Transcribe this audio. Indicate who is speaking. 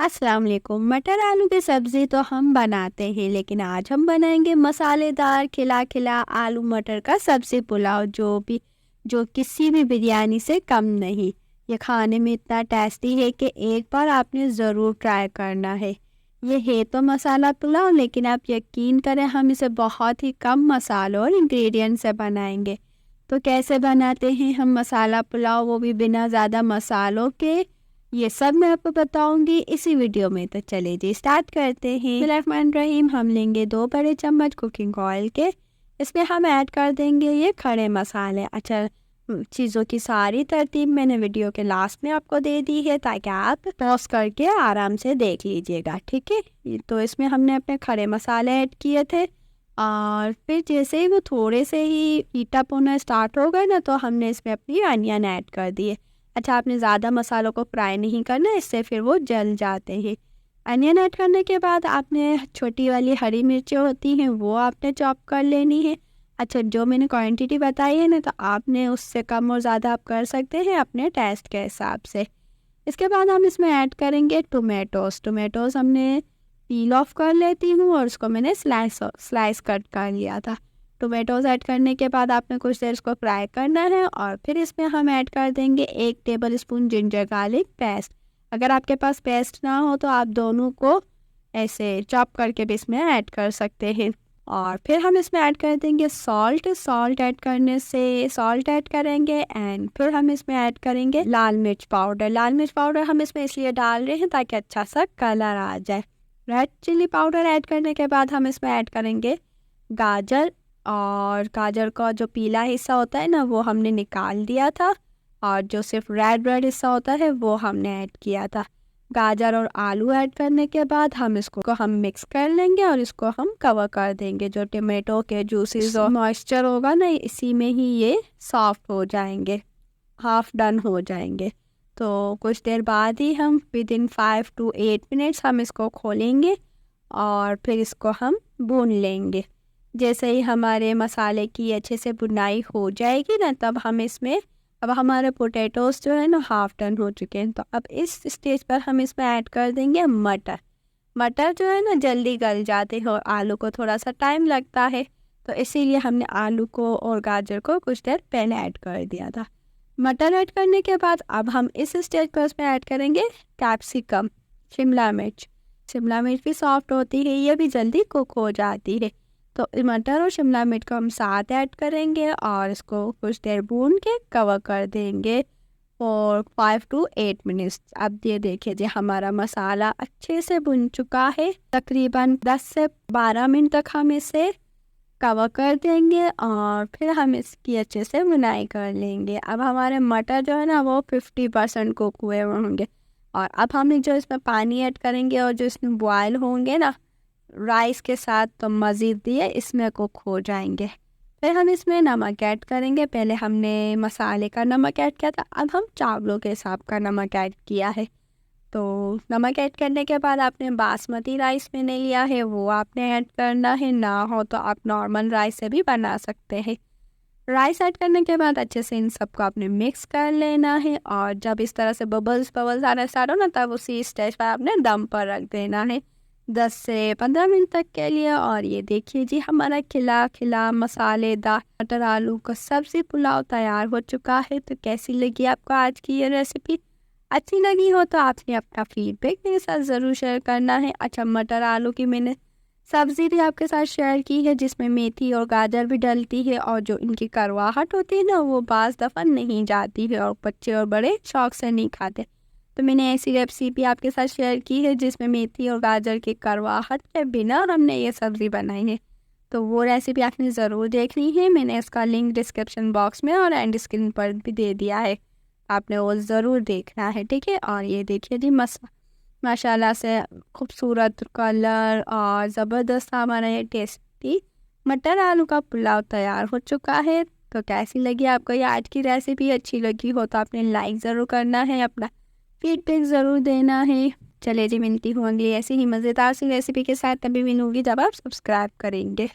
Speaker 1: अस्सलाम वालेकुम। मटर आलू की सब्ज़ी तो हम बनाते हैं, लेकिन आज हम बनाएंगे मसालेदार खिला खिला आलू मटर का सब्ज़ी पुलाव, जो किसी भी बिरयानी से कम नहीं। ये खाने में इतना टेस्टी है कि एक बार आपने ज़रूर ट्राई करना है। ये है तो मसाला पुलाव, लेकिन आप यकीन करें हम इसे बहुत ही कम मसालों और इंग्रेडिएंट से बनाएंगे। तो कैसे बनाते हैं हम मसाला पुलाव, वो भी बिना ज़्यादा मसालों के, ये सब मैं आपको बताऊंगी इसी वीडियो में। तो चलिए जी स्टार्ट करते हैं। बिस्मिल्लाहिर्रहमानिर्रहीम। हम लेंगे 2 बड़े चम्मच कुकिंग ऑयल के। इसमें हम ऐड कर देंगे ये खड़े मसाले। अच्छा, चीज़ों की सारी तरतीब मैंने वीडियो के लास्ट में आपको दे दी है, ताकि आप पॉज करके आराम से देख लीजिएगा, ठीक है। तो इसमें हमने अपने खड़े मसाले ऐड किए थे, और फिर जैसे ही वो थोड़े से ही हीट अप होना स्टार्ट हो गए ना, तो हमने इसमें अपनी अनियन ऐड कर दिए। अच्छा, आपने ज़्यादा मसालों को फ्राई नहीं करना, इससे फिर वो जल जाते हैं। अनियन ऐड करने के बाद आपने छोटी वाली हरी मिर्चें होती हैं, वो आपने चॉप कर लेनी है। अच्छा, जो मैंने क्वांटिटी बताई है ना, तो आपने उससे कम और ज़्यादा आप कर सकते हैं अपने टेस्ट के हिसाब से। इसके बाद हम इसमें ऐड करेंगे टोमेटोज़ हमने पील ऑफ कर लेती हूँ, और उसको मैंने स्लाइस कट कर लिया था। टोमेटोज़ ऐड करने के बाद आपने कुछ देर इसको फ्राई करना है, और फिर इसमें हम ऐड कर देंगे 1 टेबलस्पून जिंजर गार्लिक पेस्ट। अगर आपके पास पेस्ट ना हो तो आप दोनों को ऐसे चॉप करके भी इसमें ऐड कर सकते हैं। और फिर हम इसमें ऐड कर देंगे सॉल्ट ऐड करेंगे, एंड फिर हम इसमें ऐड करेंगे लाल मिर्च पाउडर हम इसमें इसलिए डाल रहे हैं ताकि अच्छा सा कलर आ जाए। रेड चिली पाउडर ऐड करने के बाद हम इसमें ऐड करेंगे गाजर, और गाजर का जो पीला हिस्सा होता है ना, वो हमने निकाल दिया था, और जो सिर्फ रेड हिस्सा होता है वो हमने ऐड किया था। गाजर और आलू ऐड करने के बाद हम इसको मिक्स कर लेंगे, और इसको हम कवर कर देंगे। जो टमाटो के जूसेस और मॉइस्चर होगा ना, इसी में ही ये सॉफ्ट हो जाएंगे, हाफ डन हो जाएंगे। तो कुछ देर बाद ही हम विदिन 5 to 8 मिनट्स हम इसको खोलेंगे, और फिर इसको हम भून लेंगे। जैसे ही हमारे मसाले की अच्छे से भुनाई हो जाएगी ना, तब हम इसमें, अब हमारे पोटैटोज़ जो है ना हाफ डन हो चुके हैं, तो अब इस स्टेज पर हम इसमें ऐड कर देंगे मटर जो है ना जल्दी गल जाते हैं, और आलू को थोड़ा सा टाइम लगता है, तो इसीलिए हमने आलू को और गाजर को कुछ देर पहले ऐड कर दिया था। मटर ऐड करने के बाद अब हम इस स्टेज पर उसमें ऐड करेंगे कैप्सिकम, शिमला मिर्च भी सॉफ्ट होती है, ये भी जल्दी कुक हो जाती है। तो मटर और शिमला मिर्च को हम साथ ऐड करेंगे, और इसको कुछ देर भून के कवर कर देंगे और 5 to 8 मिनट्स। अब ये देखिए जी, हमारा मसाला अच्छे से भुन चुका है। तकरीबन 10 से 12 मिनट तक हम इसे कवर कर देंगे, और फिर हम इसकी अच्छे से भुनाई कर लेंगे। अब हमारे मटर जो है ना, वो 50% कुक हुए होंगे, और अब हम जो इसमें पानी ऐड करेंगे, और जो इसमें बॉयल होंगे ना राइस के साथ, तो मज़ीद दिए इसमें कुक हो जाएंगे। फिर हम इसमें नमक ऐड करेंगे। पहले हमने मसाले का नमक ऐड किया था, अब हम चावलों के हिसाब का नमक ऐड किया है। तो नमक ऐड करने के बाद आपने बासमती राइस मैंने लिया है, वो आपने ऐड करना है। ना हो तो आप नॉर्मल राइस से भी बना सकते हैं। राइस ऐड करने के बाद अच्छे से इन सबको आपने मिक्स कर लेना है, और जब इस तरह से बबल्स आना स्टार्ट हो ना, तब उसी स्टेज पर आपने दम पर रख देना है 10 से 15 मिनट तक के लिए। और ये देखिए जी, हमारा खिला खिला मसालेदार मटर आलू का सब्ज़ी पुलाव तैयार हो चुका है। तो कैसी लगी आपको आज की ये रेसिपी? अच्छी लगी हो तो आपने अपना फीडबैक मेरे साथ ज़रूर शेयर करना है। अच्छा, मटर आलू की मैंने सब्ज़ी भी आपके साथ शेयर की है, जिसमें मेथी और गाजर भी डलती है, और जो इनकी करवाहट होती है ना, वो बाज़ दफ़ा नहीं जाती है, और बच्चे और बड़े शौक से नहीं खाते। तो मैंने ऐसी रेसिपी आपके साथ शेयर की है जिसमें मेथी और गाजर की करवाहट के बिना हमने ये सब्ज़ी बनाई है। तो वो रेसिपी आपने ज़रूर देखनी है। मैंने इसका लिंक डिस्क्रिप्शन बॉक्स में और एंड स्क्रीन पर भी दे दिया है, आपने वो ज़रूर देखना है, ठीक है। और ये देखिए जी, माशाल्लाह से खूबसूरत कलर और ज़बरदस्त हमारा ये टेस्टी मटर आलू का पुलाव तैयार हो चुका है। तो कैसी लगी आपको ये आज की रेसिपी? अच्छी लगी हो तो आपने लाइक ज़रूर करना है, अपना फीडबैक ज़रूर देना है। चलिए जी, मिलती हूँ अगली ऐसी ही मज़ेदार सी रेसिपी के साथ। तभी मिलूँगी जब आप सब्सक्राइब करेंगे।